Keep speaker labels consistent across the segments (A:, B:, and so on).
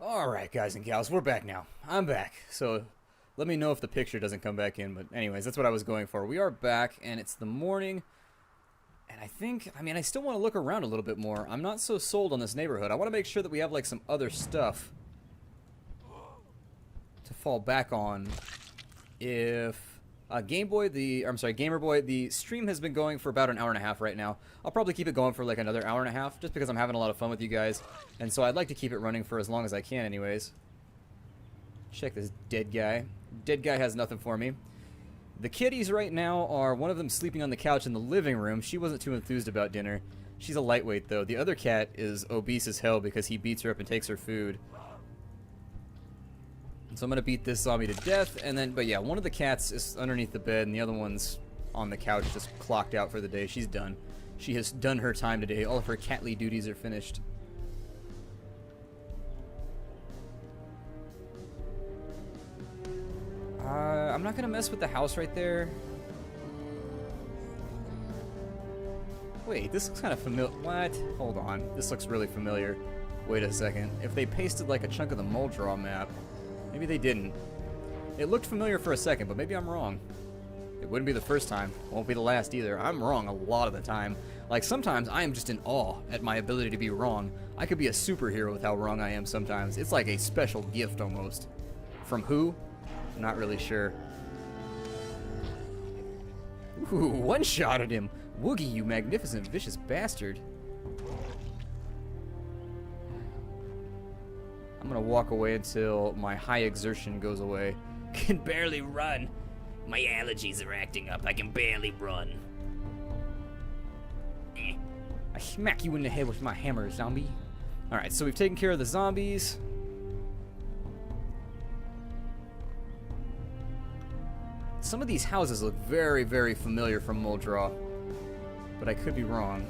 A: Alright, guys and gals, we're back now. I'm back. So, let me know if the picture doesn't come back in. But anyways, that's what I was going for. We are back, and it's the morning. And I still want to look around a little bit more. I'm not so sold on this neighborhood. I want to make sure that we have, like, some other stuff to fall back on. If... Gamer Boy, the stream has been going for about an hour and a half right now. I'll probably keep it going for like another hour and a half, just because I'm having a lot of fun with you guys. And so I'd like to keep it running for as long as I can anyways. Check this dead guy. Dead guy has nothing for me. The kitties right now are one of them sleeping on the couch in the living room. She wasn't too enthused about dinner. She's a lightweight though. The other cat is obese as hell because he beats her up and takes her food. So I'm gonna beat this zombie to death, and then, but yeah, one of the cats is underneath the bed, and the other one's on the couch, just clocked out for the day. She's done. She has done her time today. All of her catly duties are finished. I'm not gonna mess with the house right there. Wait, this looks kind of familiar. What? Hold on. This looks really familiar. Wait a second. If they pasted like a chunk of the mole draw map. Maybe they didn't. It looked familiar for a second, but maybe I'm wrong. It wouldn't be the first time. Won't be the last either. I'm wrong a lot of the time. Like, sometimes I am just in awe at my ability to be wrong. I could be a superhero with how wrong I am sometimes. It's like a special gift, almost. From who? Not really sure. Ooh, one-shotted him! Woogie, you magnificent, vicious bastard. I'm gonna walk away until my high exertion goes away. Can barely run. My allergies are acting up. I can barely run. I smack you in the head with my hammer, zombie. Alright, so we've taken care of the zombies. Some of these houses look very, very familiar from Moldraw, but I could be wrong.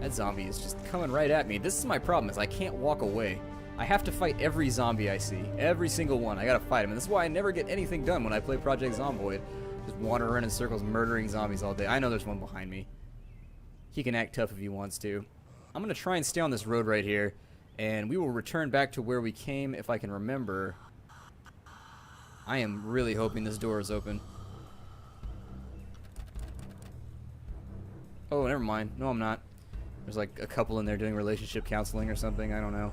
A: That zombie is just coming right at me. This is my problem, is I can't walk away. I have to fight every zombie I see. Every single one. I gotta fight him. And this is why I never get anything done when I play Project Zomboid. Just wander around in circles murdering zombies all day. I know there's one behind me. He can act tough if he wants to. I'm gonna try and stay on this road right here, and we will return back to where we came if I can remember. I am really hoping this door is open. Oh, never mind. No, I'm not. There's like a couple in there doing relationship counseling or something. I don't know.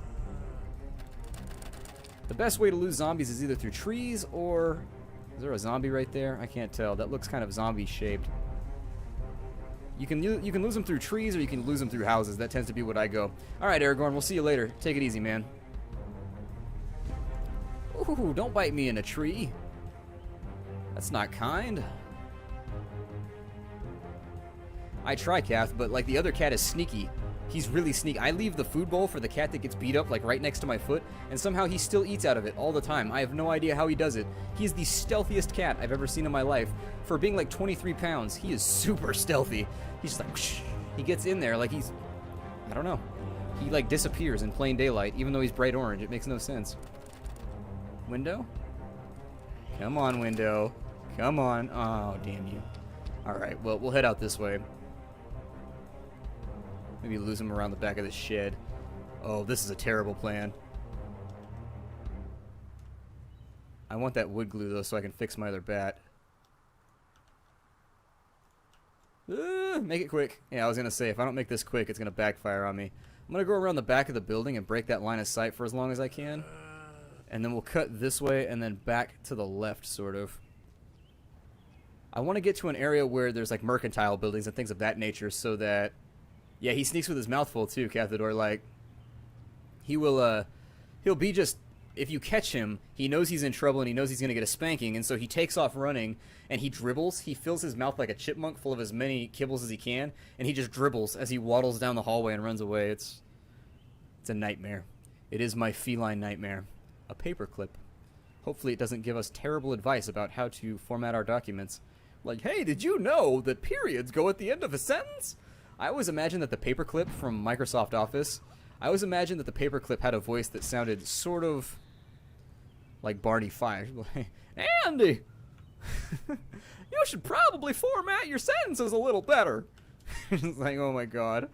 A: The best way to lose zombies is either through trees or... Is there a zombie right there? I can't tell. That looks kind of zombie-shaped. You can lose them through trees or you can lose them through houses. That tends to be what I go. Alright, Aragorn. We'll see you later. Take it easy, man. Ooh, don't bite me in a tree. That's not kind. I try, Kath, but like the other cat is sneaky. He's really sneaky. I leave the food bowl for the cat that gets beat up like right next to my foot, and somehow he still eats out of it all the time. I have no idea how he does it. He's the stealthiest cat I've ever seen in my life. For being like 23 pounds, he is super stealthy. He's just like, whoosh. He gets in there like he's, I don't know. He like disappears in plain daylight, even though he's bright orange. It makes no sense. Window? Come on, window. Come on. Oh, damn you. Alright, well, we'll head out this way. Maybe lose him around the back of the shed. Oh, this is a terrible plan. I want that wood glue, though, so I can fix my other bat. Make it quick. Yeah, I was going to say, if I don't make this quick, it's going to backfire on me. I'm going to go around the back of the building and break that line of sight for as long as I can. And then we'll cut this way and then back to the left, sort of. I want to get to an area where there's, like, mercantile buildings and things of that nature so that... Yeah, he sneaks with his mouth full too, Cathador. Like, he'll be just, if you catch him, he knows he's in trouble and he knows he's going to get a spanking, and so he takes off running and he dribbles. He fills his mouth like a chipmunk full of as many kibbles as he can, and he just dribbles as he waddles down the hallway and runs away. It's a nightmare. It is my feline nightmare. A paperclip. Hopefully it doesn't give us terrible advice about how to format our documents. Like, hey, did you know that periods go at the end of a sentence? I always imagined that the paperclip from Microsoft Office, I always imagined that the paperclip had a voice that sounded sort of like Barney Fife. Andy, you should probably format your sentences a little better. It's like, oh my god.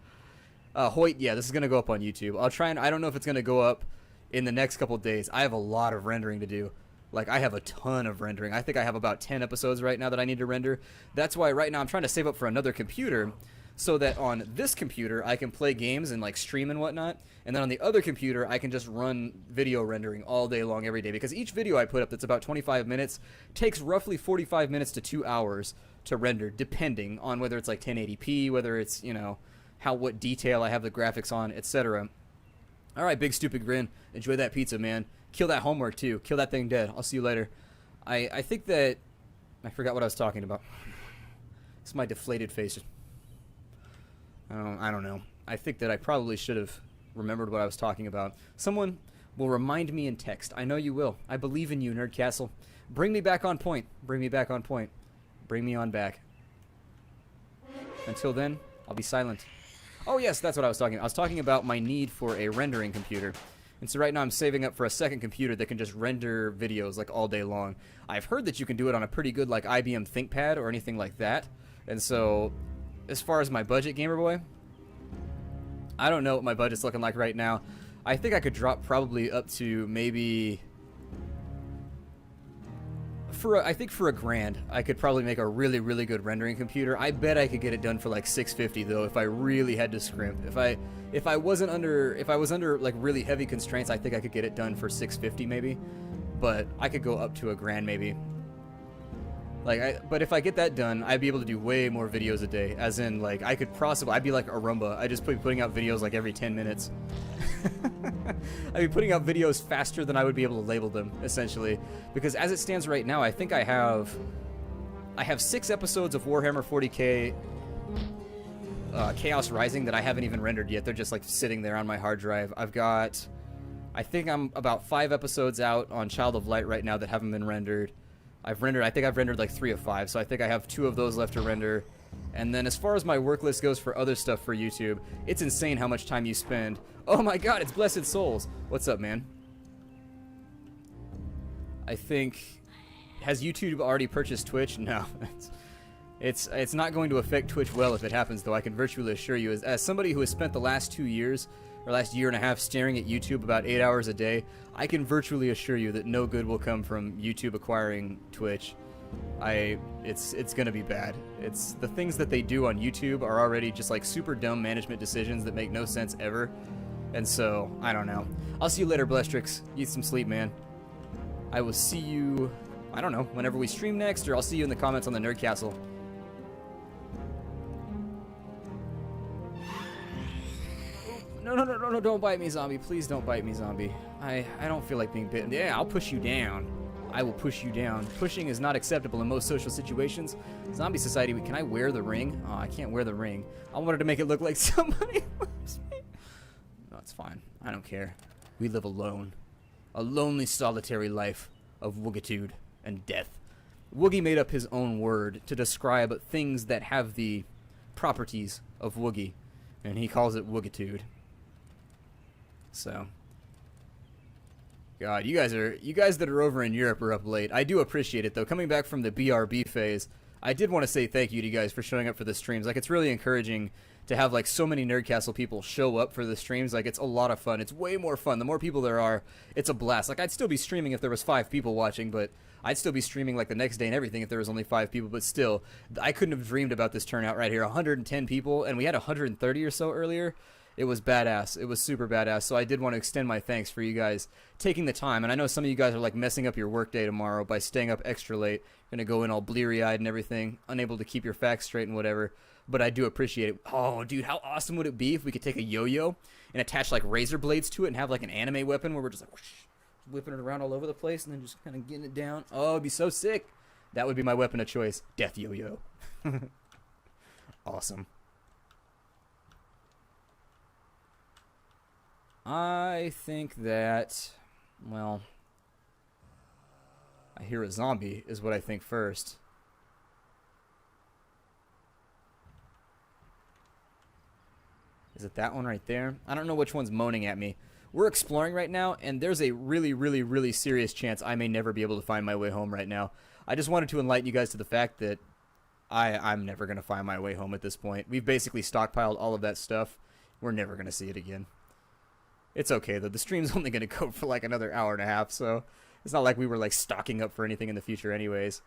A: Hoyt, yeah, this is gonna go up on YouTube. I'll try and I don't know if it's gonna go up in the next couple days. I have a lot of rendering to do. Like, I have a ton of rendering. I think I have about 10 episodes right now that I need to render. That's why right now I'm trying to save up for another computer so that on this computer I can play games and like stream and whatnot. And then on the other computer I can just run video rendering all day long every day. Because each video I put up that's about 25 minutes takes roughly 45 minutes to 2 hours to render, depending on whether it's like 1080p, whether it's, you know, what detail I have the graphics on, etc. Alright, big stupid grin. Enjoy that pizza, man. Kill that homework, too. Kill that thing dead. I'll see you later. I think that... I forgot what I was talking about. It's my deflated face. I don't know. I think that I probably should have remembered what I was talking about. Someone will remind me in text. I know you will. I believe in you, Nerdcastle. Bring me back on point. Bring me back on point. Bring me on back. Until then, I'll be silent. Oh, yes, that's what I was talking about. I was talking about my need for a rendering computer. And so right now I'm saving up for a second computer that can just render videos like all day long. I've heard that you can do it on a pretty good like IBM ThinkPad or anything like that. And so as far as my budget, Gamer Boy, I don't know what my budget's looking like right now. I think I could drop probably up to maybe... I think for $1,000, I could probably make a really, really good rendering computer. I bet I could get it done for like $650 though, if I really had to scrimp. If I was under like really heavy constraints, I think I could get it done for $650 maybe. But I could go up to $1,000 maybe. But if I get that done, I'd be able to do way more videos a day. As in, like, I'd be like a Roomba. I'd just be putting out videos like every 10 minutes. I'd be putting out videos faster than I would be able to label them, essentially. Because as it stands right now, I think I have 6 episodes of Warhammer 40k Chaos Rising that I haven't even rendered yet. They're just like sitting there on my hard drive. I think I'm about 5 episodes out on Child of Light right now that haven't been rendered. I think I've rendered like 3 of 5, so I think I have 2 of those left to render. And then as far as my work list goes for other stuff for YouTube, it's insane how much time you spend. Oh my god, it's Blessed Souls. What's up, man? I think... Has YouTube already purchased Twitch? No. It's not going to affect Twitch well if it happens, though, I can virtually assure you. As somebody who has spent the last 2 years, or last year and a half, staring at YouTube about 8 hours a day, I can virtually assure you that no good will come from YouTube acquiring Twitch. It's gonna be bad. It's the things that they do on YouTube are already just like super dumb management decisions that make no sense ever. And so, I don't know. I'll see you later, Blestrix. Get some sleep, man. I will see you, I don't know, whenever we stream next, or I'll see you in the comments on the Nerdcastle. No, don't bite me, zombie. Please don't bite me, zombie. I don't feel like being bitten. Yeah, I'll push you down. I will push you down. Pushing is not acceptable in most social situations. Zombie society, can I wear the ring? Oh, I can't wear the ring. I wanted to make it look like somebody loves me. No, it's fine. I don't care. We live alone. A lonely, solitary life of woogitude and death. Woogie made up his own word to describe things that have the properties of Woogie, and he calls it woogitude. So, God, you guys that are over in Europe are up late. I do appreciate it, though. Coming back from the BRB phase, I did want to say thank you to you guys for showing up for the streams. Like, it's really encouraging to have, like, so many Nerdcastle people show up for the streams. Like, it's a lot of fun. It's way more fun. The more people there are, it's a blast. Like, I'd still be streaming if there was 5 people watching, but I'd still be streaming, like, the next day and everything if there was only 5 people. But still, I couldn't have dreamed about this turnout right here. 110 people, and we had 130 or so earlier. It was badass. It was super badass. So I did want to extend my thanks for you guys taking the time. And I know some of you guys are like messing up your workday tomorrow by staying up extra late. You're going to go in all bleary-eyed and everything, unable to keep your facts straight and whatever. But I do appreciate it. Oh, dude, how awesome would it be if we could take a yo-yo and attach like razor blades to it and have like an anime weapon where we're just like whoosh, whipping it around all over the place and then just kind of getting it down. Oh, it'd be so sick. That would be my weapon of choice. Death yo-yo. Awesome. I think that, well, I hear a zombie is what I think first. Is it that one right there? I don't know which one's moaning at me. We're exploring right now, and there's a really, really, really serious chance I may never be able to find my way home right now. I just wanted to enlighten you guys to the fact that I'm never going to find my way home at this point. We've basically stockpiled all of that stuff We're never going to see it again. It's okay, though. The stream's only going to go for like another hour and a half, so it's not like we were like stocking up for anything in the future anyways.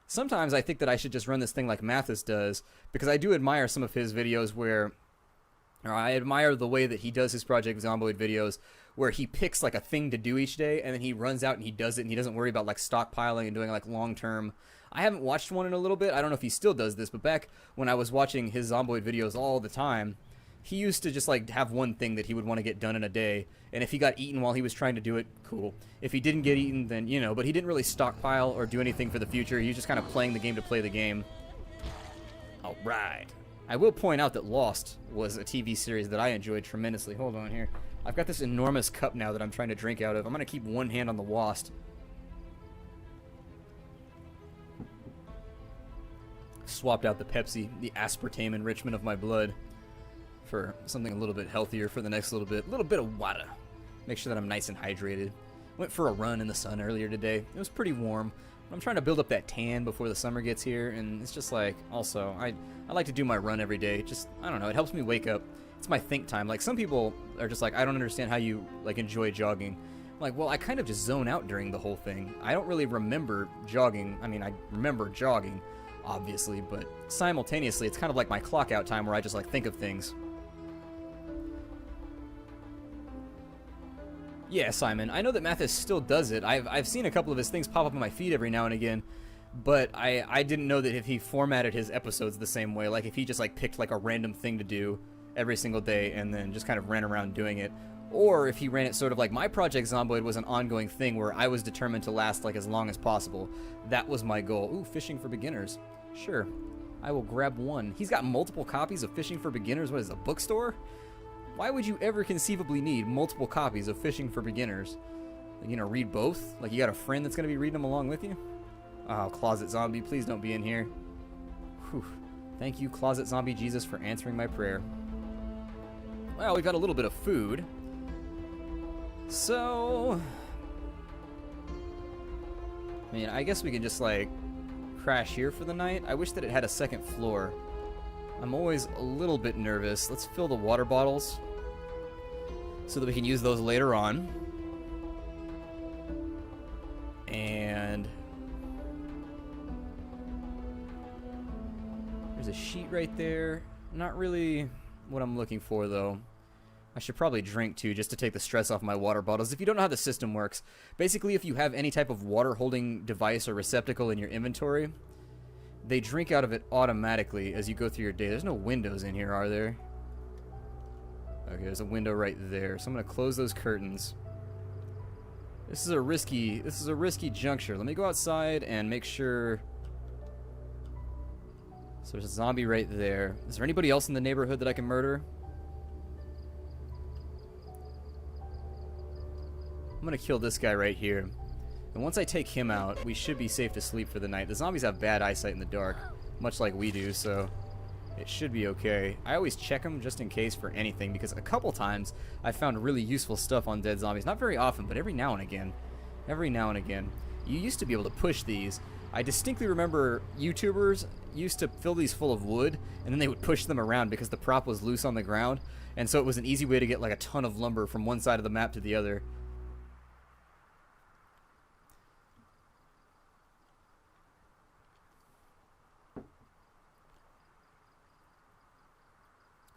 A: Sometimes I think that I should just run this thing like Mathis does, because I do admire some of his videos where, or I admire the way that he does his Project Zomboid videos, where he picks like a thing to do each day, and then he runs out and he does it, and he doesn't worry about like stockpiling and doing like long-term. I haven't watched one in a little bit. I don't know if he still does this, but back when I was watching his Zomboid videos all the time, he used to just like have one thing that he would want to get done in a day, and if he got eaten while he was trying to do it, cool. If he didn't get eaten, then, you know, but he didn't really stockpile or do anything for the future. He was just kind of playing the game to play the game. Alright. I will point out that Lost was a TV series that I enjoyed tremendously. Hold on here. I've got this enormous cup now that I'm trying to drink out of. I'm going to keep one hand on the wast. Swapped out the Pepsi, the aspartame enrichment of my blood, for something a little bit healthier for the next little bit. A little bit of water. Make sure that I'm nice and hydrated. Went for a run in the sun earlier today. It was pretty warm. I'm trying to build up that tan before the summer gets here, and it's just like, also, I like to do my run every day. Just, I don't know, it helps me wake up. It's my think time. Like, some people are just like, I don't understand how you, like, enjoy jogging. I'm like, well, I kind of just zone out during the whole thing. I don't really remember jogging. I mean, I remember jogging, obviously, but simultaneously, it's kind of like my clock out time where I just, like, think of things. Yeah, Simon, I know that Mathis still does it. I've seen a couple of his things pop up on my feed every now and again, but I didn't know that if he formatted his episodes the same way, like if he just like picked like a random thing to do every single day and then just kind of ran around doing it, or if he ran it sort of like my Project Zomboid was an ongoing thing where I was determined to last like as long as possible. That was my goal. Ooh, Fishing for Beginners. Sure, I will grab one. He's got multiple copies of Fishing for Beginners. What is it, a bookstore? Why would you ever conceivably need multiple copies of Fishing for Beginners? Like, you know, read both? Like, you got a friend that's going to be reading them along with you? Oh, Closet Zombie, please don't be in here. Whew. Thank you, Closet Zombie Jesus, for answering my prayer. Well, we've got a little bit of food. So, I mean, I guess we can just, like, crash here for the night. I wish that it had a second floor. I'm always a little bit nervous. Let's fill the water bottles so that we can use those later on. And there's a sheet right there. Not really what I'm looking for, though. I should probably drink, too, just to take the stress off my water bottles. If you don't know how the system works, basically if you have any type of water-holding device or receptacle in your inventory, they drink out of it automatically as you go through your day. There's no windows in here, are there? Okay, there's a window right there. So I'm gonna close those curtains. This is a risky juncture. Let me go outside and make sure. So there's a zombie right there. Is there anybody else in the neighborhood that I can murder? I'm gonna kill this guy right here. And once I take him out, we should be safe to sleep for the night. The zombies have bad eyesight in the dark, much like we do, so it should be okay. I always check them just in case for anything, because a couple times I found really useful stuff on dead zombies. Not very often, but every now and again. Every now and again. You used to be able to push these. I distinctly remember YouTubers used to fill these full of wood, and then they would push them around because the prop was loose on the ground, and so it was an easy way to get like a ton of lumber from one side of the map to the other.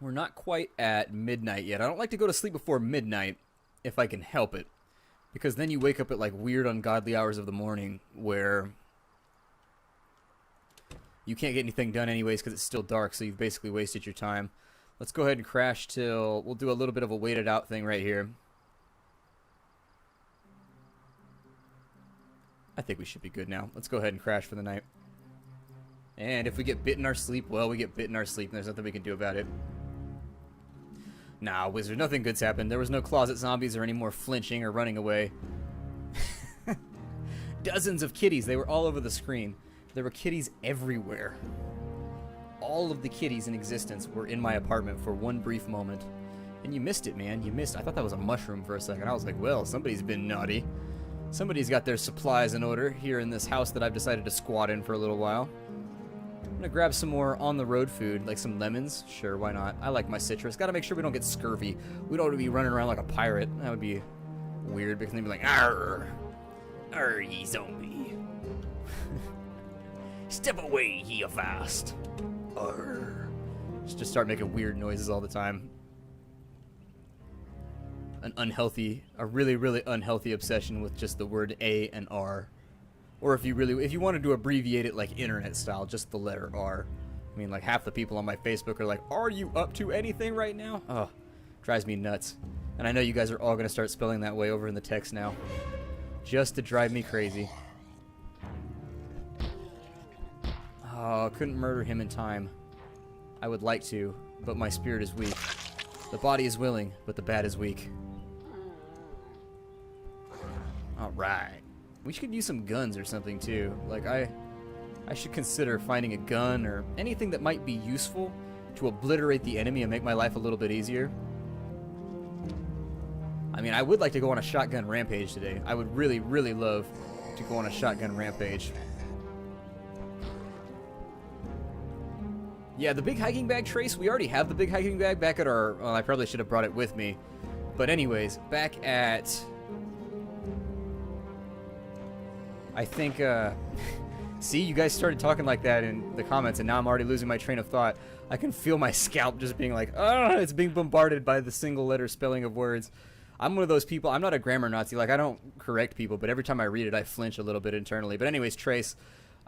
A: We're not quite at midnight yet. I don't like to go to sleep before midnight if I can help it, because then you wake up at like weird ungodly hours of the morning where you can't get anything done anyways because it's still dark, so you've basically wasted your time. Let's go ahead and crash till we'll do a little bit of a waited out thing right here. I think we should be good now. Let's go ahead and crash for the night. And if we get bit in our sleep, well, we get bit in our sleep and there's nothing we can do about it. Nah, Wizard, nothing good's happened. There was no closet zombies or any more flinching or running away. Dozens of kitties. They were all over the screen. There were kitties everywhere. All of the kitties in existence were in my apartment for one brief moment. And you missed it, man. You missed. I thought that was a mushroom for a second. I was like, well, somebody's been naughty. Somebody's got their supplies in order here in this house that I've decided to squat in for a little while. gonna grab some more on-the-road food, like some lemons. Sure, why not? I like my citrus. Gotta make sure we don't get scurvy. We don't want to be running around like a pirate. That would be weird, because they'd be like, "Arr! Arr, ye zombie. Step away, ye avast. Arr." Just start making weird noises all the time. A really, really unhealthy obsession with just the word A and R. Or if you wanted to abbreviate it like internet style, just the letter R. I mean, like half the people on my Facebook are like, "Are you up to anything right now?" Oh, drives me nuts. And I know you guys are all gonna start spelling that way over in the text now. Just to drive me crazy. Oh, couldn't murder him in time. I would like to, but my spirit is weak. The body is willing, but the bat is weak. Alright. We should use some guns or something too. Like, I should consider finding a gun or anything that might be useful to obliterate the enemy and make my life a little bit easier. I mean, I would like to go on a shotgun rampage today. I would really, really love to go on a shotgun rampage. Yeah, the big hiking bag, Trace, we already have the big hiking bag back at our... Well, I probably should have brought it with me. But anyways, back at... I think, see, you guys started talking like that in the comments, and now I'm already losing my train of thought. I can feel my scalp just being like, oh, it's being bombarded by the single letter spelling of words. I'm one of those people, I'm not a grammar Nazi, like, I don't correct people, but every time I read it, I flinch a little bit internally. But anyways, Trace,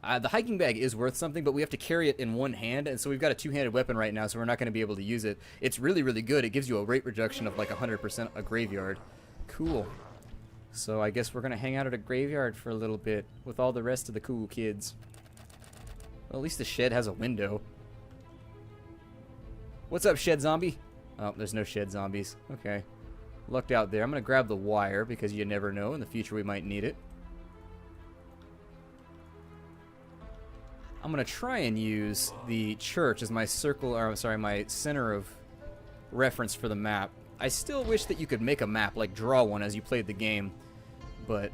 A: the hiking bag is worth something, but we have to carry it in one hand, and so we've got a two-handed weapon right now, so we're not going to be able to use it. It's really, really good. It gives you a rate reduction of like 100% a graveyard. Cool. So I guess we're going to hang out at a graveyard for a little bit with all the rest of the cool kids. Well, at least the shed has a window. What's up, shed zombie? Oh, there's no shed zombies. Okay. Lucked out there. I'm going to grab the wire because you never know. In the future we might need it. I'm going to try and use the church as my circle, or I'm sorry, my center of reference for the map. I still wish that you could make a map, like draw one as you played the game, but...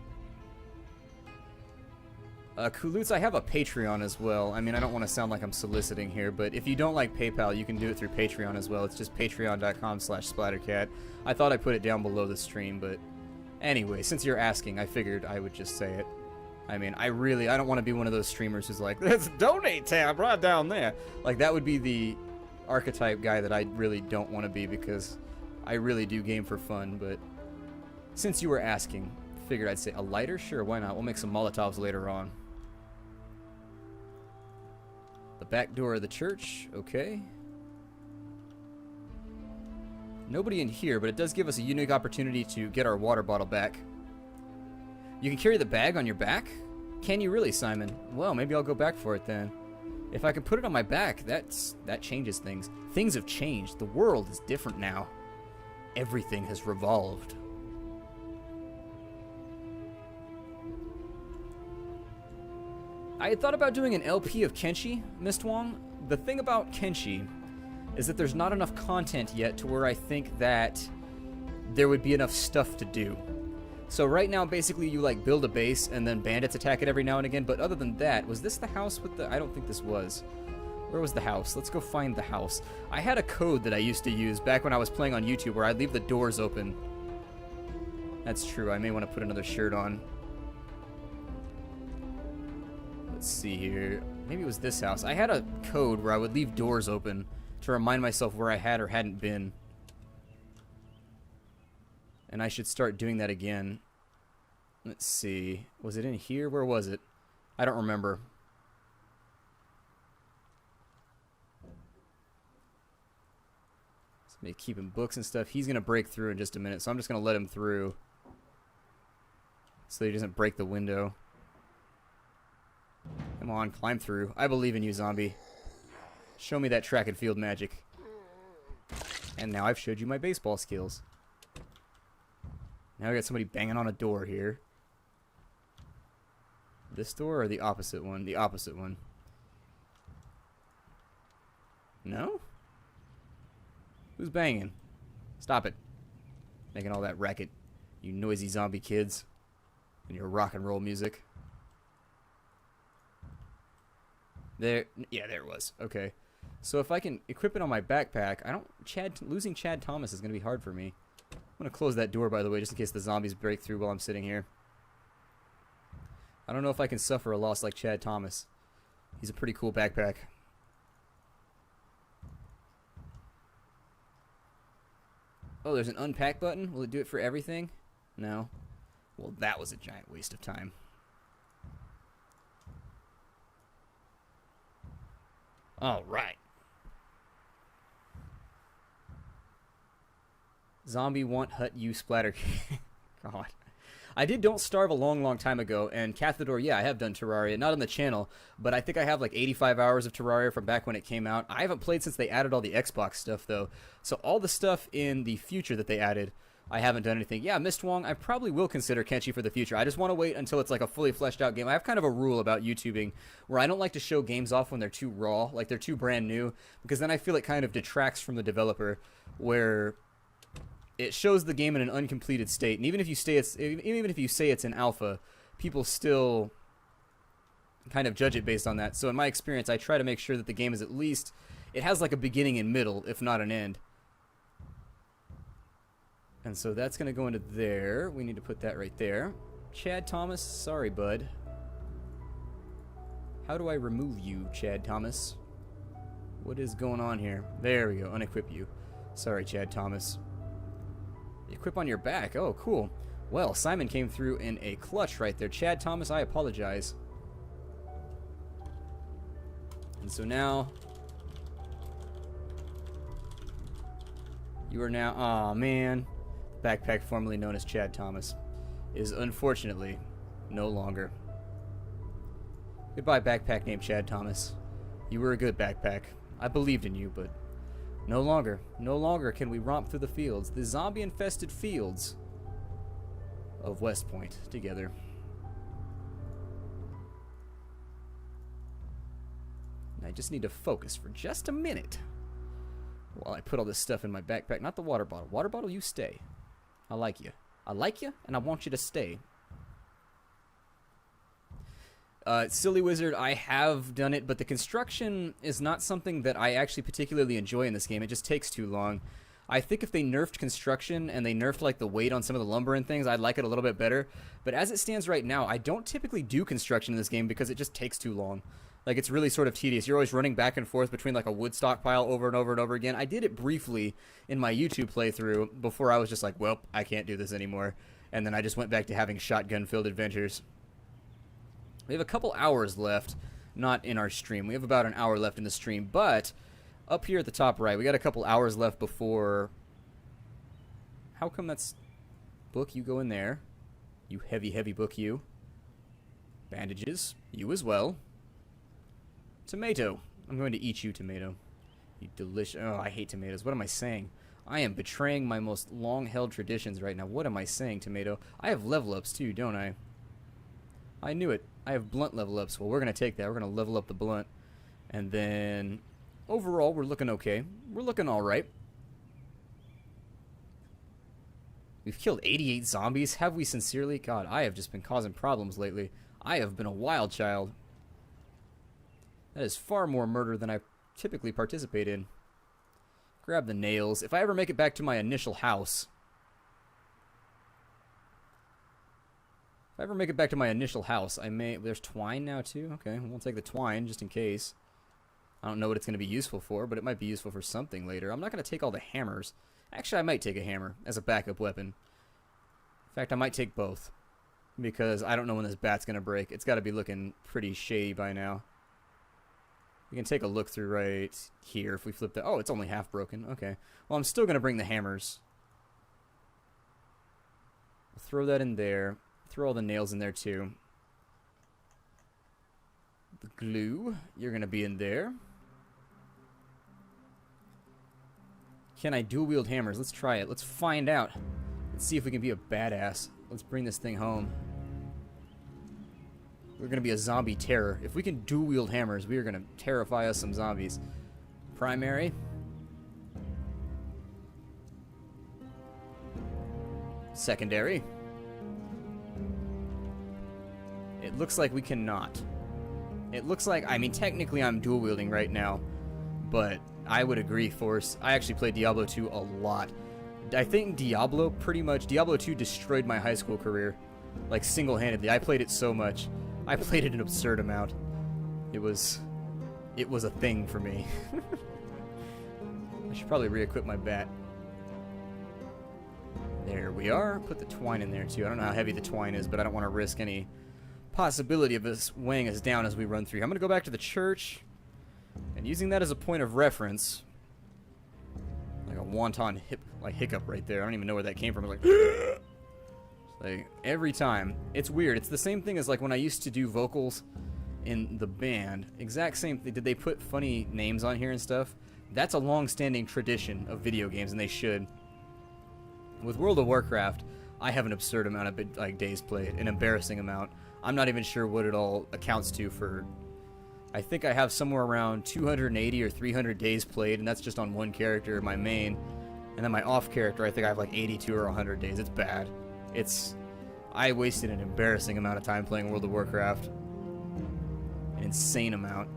A: Kulutz, I have a Patreon as well. I mean, I don't want to sound like I'm soliciting here, but if you don't like PayPal, you can do it through Patreon as well. It's just patreon.com/Splattercat. I thought I put it down below the stream, but anyway, since you're asking, I figured I would just say it. I mean, I don't want to be one of those streamers who's like, there's a donate tab right down there. Like, that would be the archetype guy that I really don't want to be, because I really do game for fun. But since you were asking, figured I'd say a lighter? Sure, why not? We'll make some Molotovs later on. The back door of the church, okay. Nobody in here, but it does give us a unique opportunity to get our water bottle back. You can carry the bag on your back? Can you really, Simon? Well, maybe I'll go back for it then. If I can put it on my back, that changes things. Things have changed. The world is different now. Everything has revolved. I had thought about doing an LP of Kenshi, Mist Wong. The thing about Kenshi is that there's not enough content yet to where I think that there would be enough stuff to do. So right now, basically, you like build a base and then bandits attack it every now and again. But other than that, was this the house with the... I don't think this was. Where was the house? Let's go find the house. I had a code that I used to use back when I was playing on YouTube where I'd leave the doors open. That's true. I may want to put another shirt on. Let's see here. Maybe it was this house. I had a code where I would leave doors open to remind myself where I had or hadn't been. And I should start doing that again. Let's see. Was it in here? Where was it? I don't remember. Somebody keeping books and stuff. He's going to break through in just a minute, so I'm just going to let him through so he doesn't break the window. Come on, climb through. I believe in you, zombie. Show me that track and field magic. And now I've showed you my baseball skills. Now we got somebody banging on a door here. This door or the opposite one? The opposite one. No? Who's banging? Stop it. Making all that racket. You noisy zombie kids. And your rock and roll music. There, yeah, there it was. Okay. So if I can equip it on my backpack, losing Chad Thomas is going to be hard for me. I'm going to close that door, by the way, just in case the zombies break through while I'm sitting here. I don't know if I can suffer a loss like Chad Thomas. He's a pretty cool backpack. Oh, there's an unpack button? Will it do it for everything? No. Well, that was a giant waste of time. All right. Zombie want hut you splatter. God. I did Don't Starve a long time ago, and Cathador, yeah, I have done Terraria. Not on the channel, but I think I have like 85 hours of Terraria from back when it came out. I haven't played since they added all the Xbox stuff, though. So all the stuff in the future that they added, I haven't done anything. Yeah, Mistwong, I probably will consider Kenshi for the future. I just want to wait until it's like a fully fleshed out game. I have kind of a rule about YouTubing where I don't like to show games off when they're too raw, like they're too brand new, because then I feel it kind of detracts from the developer, where it shows the game in an uncompleted state. And even if you say it's an alpha, people still kind of judge it based on that. So in my experience, I try to make sure that the game is at least, it has like a beginning and middle, if not an end. And so that's going to go into there. We need to put that right there. Chad Thomas, sorry, bud. How do I remove you, Chad Thomas? What is going on here? There we go, unequip you. Sorry, Chad Thomas. Equip on your back. Oh, cool. Well, Simon came through in a clutch right there. Chad Thomas, I apologize. And so now, you are now, aw, man. Backpack formerly known as Chad Thomas is unfortunately no longer. Goodbye, backpack named Chad Thomas. You were a good backpack. I believed in you, but no longer. No longer can we romp through the fields, the zombie-infested fields of West Point together. I just need to focus for just a minute while I put all this stuff in my backpack. Not the water bottle. Water bottle, you stay. I like you. I like you, and I want you to stay. Silly Wizard, I have done it, but the construction is not something that I actually particularly enjoy in this game. It just takes too long. I think if they nerfed construction and they nerfed like the weight on some of the lumber and things, I'd like it a little bit better. But as it stands right now, I don't typically do construction in this game because it just takes too long. Like, it's really sort of tedious. You're always running back and forth between like a wood stockpile over and over and over again. I did it briefly in my YouTube playthrough before I was just like, well, I can't do this anymore. And then I just went back to having shotgun-filled adventures. We have a couple hours left, not in our stream. We have about an hour left in the stream, but up here at the top right, we got a couple hours left before... How come that's... Book, you go in there. You heavy book, you. Bandages, you as well. Tomato. I'm going to eat you, tomato. You delicious... Oh, I hate tomatoes. What am I saying? I am betraying my most long-held traditions right now. What am I saying, tomato? I have level-ups, too, don't I? I knew it. I have blunt level-ups. Well, we're going to take that. We're going to level up the blunt. And then, overall, we're looking okay. We're looking all right. We've killed 88 zombies. Have we sincerely? God, I have just been causing problems lately. I have been a wild child. That is far more murder than I typically participate in. Grab the nails. If I ever make it back to my initial house... If I ever make it back to my initial house, I may... There's twine now, too? Okay, we'll take the twine, just in case. I don't know what it's going to be useful for, but it might be useful for something later. I'm not going to take all the hammers. Actually, I might take a hammer as a backup weapon. In fact, I might take both. Because I don't know when this bat's going to break. It's got to be looking pretty shady by now. We can take a look through right here if we flip that. Oh, it's only half broken. Okay. Well, I'm still going to bring the hammers. We'll throw that in there. Throw all the nails in there, too. The glue, you're going to be in there. Can I dual-wield hammers? Let's try it. Let's find out. Let's see if we can be a badass. Let's bring this thing home. We're going to be a zombie terror. If we can dual-wield hammers, we are going to terrify us some zombies. Primary. Secondary. It looks like we cannot. It looks like, I mean, technically I'm dual wielding right now, but I would agree, Force. I actually played Diablo 2 a lot. I think Diablo 2 destroyed my high school career. Like, single-handedly. I played it so much. I played it an absurd amount. It was a thing for me. I should probably re-equip my bat. There we are. Put the twine in there, too. I don't know how heavy the twine is, but I don't want to risk any possibility of this weighing us down as we run through. I'm going to go back to the church, and using that as a point of reference, like a wonton hiccup right there. I don't even know where that came from. I was like, every time. It's weird. It's the same thing as like when I used to do vocals in the band. Exact same thing. Did they put funny names on here and stuff? That's a long-standing tradition of video games, and they should. With World of Warcraft, I have an absurd amount of days played, an embarrassing amount. I'm not even sure what it all accounts to for. I think I have somewhere around 280 or 300 days played, and that's just on one character, my main. And then my off character, I think I have like 82 or 100 days. It's bad. I wasted an embarrassing amount of time playing World of Warcraft. An insane amount.